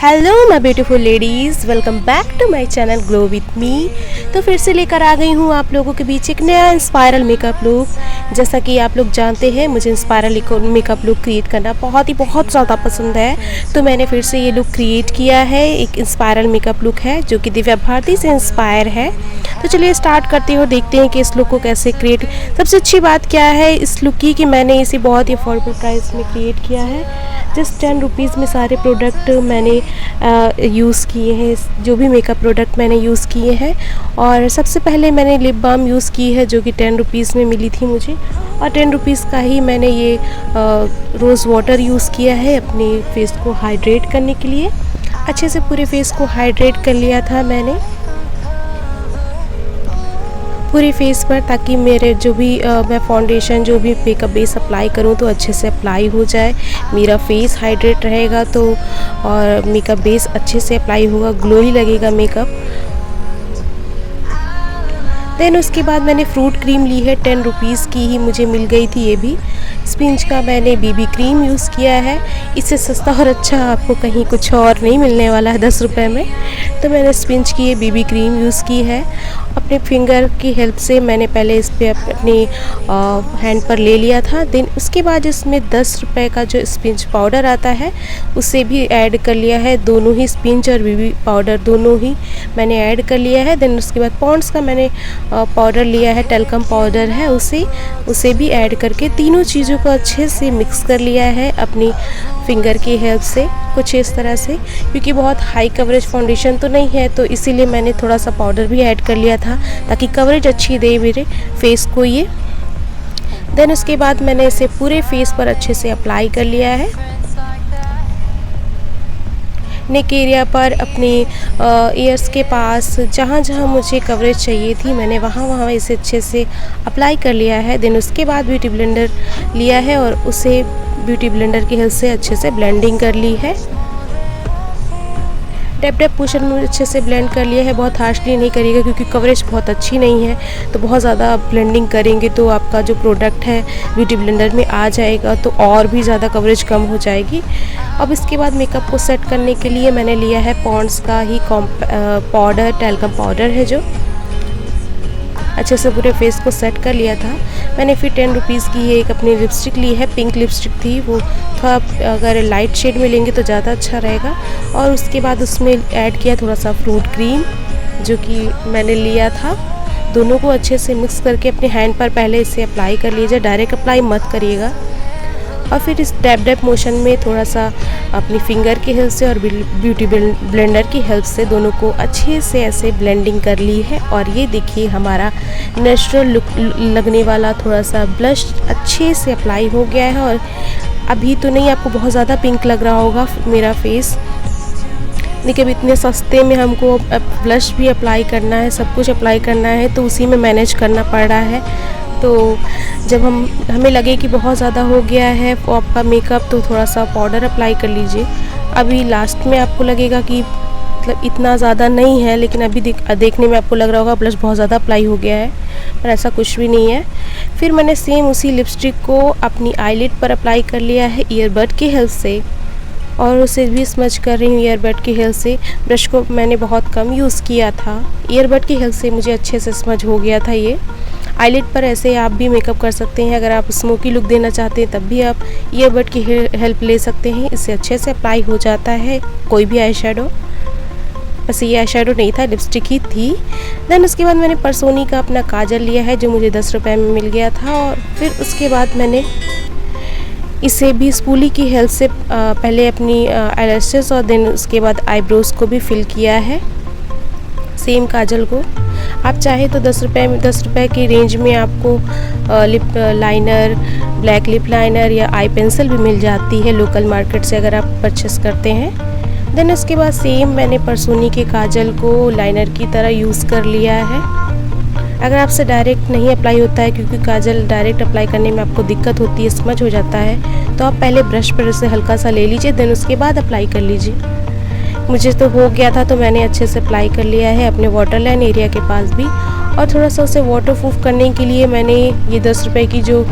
Hello my beautiful ladies, welcome back to my channel glow with me. तो फिर से लेकर आ गई हूँ आप लोगों के बीच एक नया इंस्पायरल मेकअप लुक। जैसा कि आप लोग जानते हैं, मुझे इंस्पायरल मेकअप लुक क्रिएट करना बहुत ज़्यादा पसंद है। तो मैंने फिर से ये लुक क्रिएट किया है। एक इंस्पायरल मेकअप लुक है जो कि दिव्या भारती से इंस्पायर है। तो चलिए स्टार्ट करते हो, देखते हैं कि इस लुक को कैसे क्रिएट। सबसे अच्छी बात क्या है इस लुक की कि मैंने इसे बहुत ही अफोर्डेबल प्राइस में क्रिएट किया है। जस्ट 10 रुपीज़ में सारे प्रोडक्ट मैंने यूज़ किए हैं, जो भी मेकअप प्रोडक्ट मैंने यूज़ किए हैं। और सबसे पहले मैंने लिप बाम यूज़ की है जो कि 10 रुपीज़ में मिली थी मुझे, और 10 रुपीज़ का ही मैंने ये रोज़ वाटर यूज़ किया है अपने फेस को हाइड्रेट करने के लिए। अच्छे से पूरे फेस को हाइड्रेट कर लिया था मैंने पूरे फेस पर, ताकि मेरे जो भी मैं फाउंडेशन जो भी मेकअप बेस अप्लाई करूँ तो अच्छे से अप्लाई हो जाए, मेरा फेस हाइड्रेट रहेगा तो, और मेकअप बेस अच्छे से अप्लाई होगा, ग्लोई लगेगा मेकअप। देन उसके बाद मैंने फ्रूट क्रीम ली है, 10 रुपीज़ की ही मुझे मिल गई थी। ये भी स्पिंच का मैंने बीबी क्रीम यूज़ किया है। इससे सस्ता और अच्छा आपको कहीं कुछ और नहीं मिलने वाला है 10 रुपये में। तो मैंने स्पिंच की ये बीबी क्रीम यूज़ की है। अपने फिंगर की हेल्प से मैंने पहले इस पर अपनी हैंड पर ले लिया था। देन उसके बाद इसमें 10 रुपये का जो स्पिंच पाउडर आता है उसे भी ऐड कर लिया है। दोनों ही स्पिंच और बीबी पाउडर दोनों ही मैंने ऐड कर लिया है। देन उसके बाद पॉन्ड्स का मैंने पाउडर लिया है, टेल्कम पाउडर है, उसे भी ऐड करके तीनों चीज़ों को अच्छे से मिक्स कर लिया है अपनी फिंगर की हेल्प से, कुछ इस तरह से। क्योंकि बहुत हाई कवरेज फाउंडेशन तो नहीं है, तो इसीलिए मैंने थोड़ा सा पाउडर भी ऐड कर लिया था ताकि कवरेज अच्छी दे मेरे फेस को ये। देन उसके बाद मैंने इसे पूरे फेस पर अच्छे से अप्लाई कर लिया है। नेक एरिया पर, अपने ईयर्स के पास, जहाँ जहाँ मुझे कवरेज चाहिए थी मैंने वहाँ इसे अच्छे से अप्लाई कर लिया है। देन उसके बाद ब्यूटी ब्लेंडर लिया है और उसे ब्यूटी ब्लेंडर की हेल्प से अच्छे से ब्लेंडिंग कर ली है। टैप टैप पोर्शन में अच्छे से ब्लेंड कर लिया है। बहुत हार्शली नहीं करिएगा क्योंकि कवरेज बहुत अच्छी नहीं है, तो बहुत ज़्यादा ब्लेंडिंग करेंगे तो आपका जो प्रोडक्ट है ब्यूटी ब्लेंडर में आ जाएगा तो और भी ज़्यादा कवरेज कम हो जाएगी। अब इसके बाद मेकअप को सेट करने के लिए मैंने लिया है पॉन्ड्स का ही पाउडर, टेल्कम पाउडर है, जो अच्छे से पूरे फेस को सेट कर लिया था मैंने। फिर 10 रुपीज़ की एक अपनी लिपस्टिक ली है, पिंक लिपस्टिक थी, वो थोड़ा अगर लाइट शेड में लेंगे तो ज़्यादा अच्छा रहेगा। और उसके बाद उसमें ऐड किया थोड़ा सा फ्रूट क्रीम जो कि मैंने लिया था। दोनों को अच्छे से मिक्स करके अपने हैंड पर पहले इसे अप्लाई कर लीजिए, डायरेक्ट अप्लाई मत करिएगा। और फिर इस डैब डैब मोशन में थोड़ा सा अपनी फिंगर की हेल्प से और ब्यूटी ब्लेंडर की हेल्प से दोनों को अच्छे से ऐसे ब्लेंडिंग कर ली है। और ये देखिए हमारा नेचुरल लुक लगने वाला थोड़ा सा ब्लश अच्छे से अप्लाई हो गया है। और अभी तो नहीं, आपको बहुत ज़्यादा पिंक लग रहा होगा मेरा फेस, लेकिन इतने सस्ते में हमको ब्लश भी अप्लाई करना है, सब कुछ अप्लाई करना है, तो उसी में मैनेज करना पड़ रहा है। तो जब हमें लगे कि बहुत ज़्यादा हो गया है आपका मेकअप तो थोड़ा सा पाउडर अप्लाई कर लीजिए। अभी लास्ट में आपको लगेगा कि मतलब इतना ज़्यादा नहीं है, लेकिन अभी देखने में आपको लग रहा होगा ब्लश बहुत ज़्यादा अप्लाई हो गया है, पर ऐसा कुछ भी नहीं है। फिर मैंने सेम उसी लिपस्टिक को अपनी आईलिड पर अप्लाई कर लिया है ईयरबड की हेल्प से, और उसे भी स्मच कर रही हूँ ईयरबड की हेल्प से। ब्रश को मैंने बहुत कम यूज़ किया था, ईयरबड की हेल्प से मुझे अच्छे से स्मच हो गया था ये। आईलिड पर ऐसे आप भी मेकअप कर सकते हैं, अगर आप स्मोकी लुक देना चाहते हैं तब भी आप ईयरबड की हेल्प ले सकते हैं, इससे अच्छे से अप्लाई हो जाता है कोई भी आई शेडो। बस ये आई शेडो नहीं था, लिपस्टिक ही थी। देन उसके बाद मैंने परसोनी का अपना काजल लिया है जो मुझे 10 रुपये में मिल गया था। और फिर उसके बाद मैंने इसे भी स्पूली की हेल्प से पहले अपनी आईलैशेस और देन उसके बाद आईब्रोज़ को भी फिल किया है सेम काजल को। आप चाहे तो 10 रुपये की रेंज में आपको lip liner, black lip liner या आई पेंसिल भी मिल जाती है लोकल मार्केट से अगर आप परचेस करते हैं। देन उसके बाद सेम मैंने परसोनी के काजल को लाइनर की तरह यूज़ कर लिया है। अगर आपसे डायरेक्ट नहीं अप्लाई होता है, क्योंकि काजल डायरेक्ट अप्लाई करने में आपको दिक्कत होती है, स्मच हो जाता है, तो आप पहले ब्रश पर इसे हल्का सा ले लीजिए, देन उसके बाद अप्लाई कर लीजिए। मुझे तो हो गया था तो मैंने अच्छे से अप्लाई कर लिया है अपने वाटर लाइन एरिया के पास भी। और थोड़ा सा उसे वाटर प्रूफ करने के लिए मैंने ये 10 रुपये की जो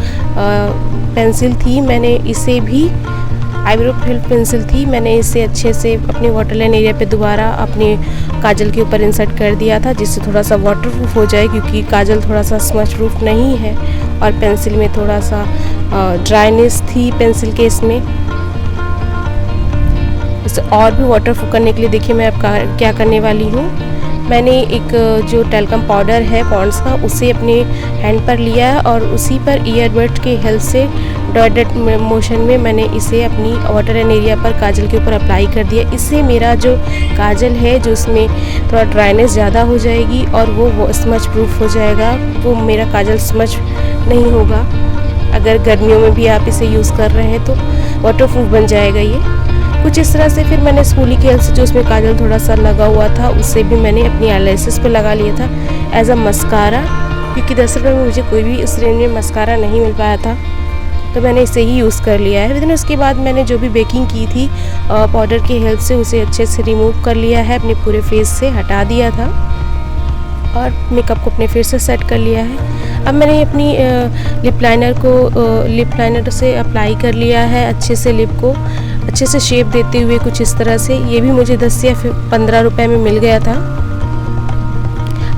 पेंसिल थी मैंने इसे भी आईब्रो फिल पेंसिल थी, मैंने इसे अच्छे से अपने वाटरलाइन एरिया पे दोबारा अपने काजल के ऊपर इंसर्ट कर दिया था, जिससे थोड़ा सा वाटरप्रूफ हो जाए, क्योंकि काजल थोड़ा सा स्मच प्रूफ नहीं है और पेंसिल में थोड़ा सा ड्राइनेस थी पेंसिल के इसमें। इसे और भी वाटरप्रूफ करने के लिए देखिए मैं अब क्या करने वाली हूँ। मैंने एक जो टेल्कम पाउडर है पॉन्ड्स का, उसे अपने हैंड पर लिया है और उसी पर ईयरबड के हेल्प से डॉटेड मोशन में मैंने इसे अपनी वाटरलाइन एरिया पर काजल के ऊपर अप्लाई कर दिया। इससे मेरा जो काजल है जो उसमें थोड़ा ड्राइनेस ज़्यादा हो जाएगी और वो स्मच प्रूफ हो जाएगा, वो मेरा काजल स्मच नहीं होगा। अगर गर्मियों में भी आप इसे यूज़ कर रहे हैं तो वाटरप्रूफ बन जाएगा ये कुछ इस तरह से। फिर मैंने स्मूली की हेल्प से जो उसमें काजल थोड़ा सा लगा हुआ था उससे भी मैंने अपनी आईलैशेस पे लगा लिया था एज अ मस्कारा, क्योंकि 10 रुपये में मुझे कोई भी इस रेंज में मस्कारा नहीं मिल पाया था, तो मैंने इसे ही यूज़ कर लिया है। लेकिन उसके बाद मैंने जो भी बेकिंग की थी पाउडर की हेल्प से उसे अच्छे से रिमूव कर लिया है, अपने पूरे फेस से हटा दिया था और मेकअप को अपने फेस से सेट कर लिया है। अब मैंने अपनी लिप लाइनर से अप्लाई कर लिया है अच्छे से, लिप को अच्छे से शेप देते हुए कुछ इस तरह से। ये भी मुझे 10 या 15 रुपए में मिल गया था।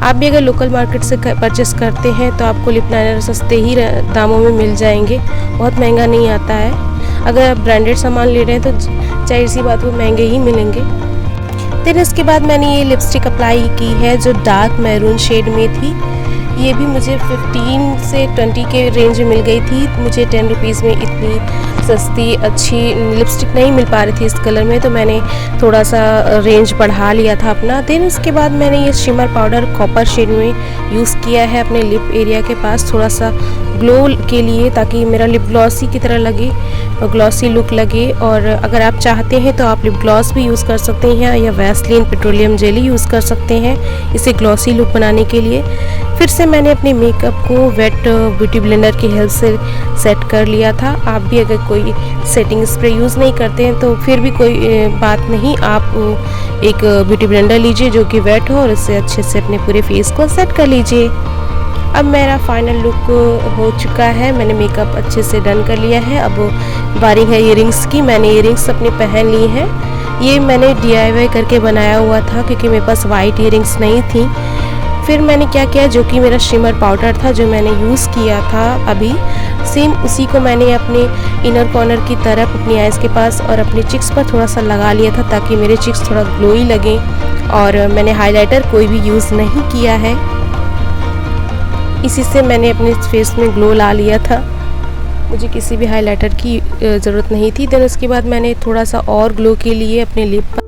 आप भी अगर लोकल मार्केट से परचेस करते हैं तो आपको लिप लाइनर सस्ते ही दामों में मिल जाएंगे, बहुत महंगा नहीं आता है। अगर आप ब्रांडेड सामान ले रहे हैं तो जाहिर सी बात वो महंगे ही मिलेंगे। फिर इसके बाद मैंने ये लिपस्टिक अप्लाई की है जो डार्क मैरून शेड में थी। ये भी मुझे 15 से 20 के रेंज में मिल गई थी। मुझे 10 रुपीज़ में इतनी सस्ती अच्छी लिपस्टिक नहीं मिल पा रही थी इस कलर में, तो मैंने थोड़ा सा रेंज बढ़ा लिया था अपना। देन उसके बाद मैंने ये शिमर पाउडर कॉपर शेड में यूज़ किया है अपने लिप एरिया के पास, थोड़ा सा ग्लो के लिए, ताकि मेरा लिप ग्लॉसी की तरह लगे, ग्लॉसी लुक लगे। और अगर आप चाहते हैं तो आप लिप ग्लॉस भी यूज़ कर सकते हैं या वैसलीन पेट्रोलियम जेली यूज़ कर सकते हैं इसे ग्लॉसी लुक बनाने के लिए। फिर से मैंने अपने मेकअप को वेट ब्यूटी ब्लेंडर की हेल्प से सेट कर लिया था। आप भी अगर कोई सेटिंग स्प्रे यूज़ नहीं करते हैं तो फिर भी कोई बात नहीं, आप एक ब्यूटी ब्लेंडर लीजिए जो कि वेट हो और इससे अच्छे से अपने पूरे फेस को सेट कर लीजिए। अब मेरा फाइनल लुक हो चुका है, मैंने मेकअप अच्छे से डन कर लिया है। अब बारी है इयरिंग्स की। मैंने इयरिंग्स अपने पहन ली हैं। ये मैंने DIY करके बनाया हुआ था क्योंकि मेरे पास वाइट इयरिंग्स नहीं थी। फिर मैंने क्या किया, जो कि मेरा शिमर पाउडर था जो मैंने यूज़ किया था अभी, सेम उसी को मैंने अपने इनर कॉर्नर की तरफ अपनी आइज़ के पास और अपने चिक्स पर थोड़ा सा लगा लिया था ताकि मेरे चिक्स थोड़ा ग्लोई लगें। और मैंने हाइलाइटर कोई भी यूज़ नहीं किया है, इसी से मैंने अपने फेस में ग्लो ला लिया था। मुझे किसी भी हाइलाइटर की ज़रूरत नहीं थी। देन उसके बाद मैंने थोड़ा सा और ग्लो के लिए अपने लिप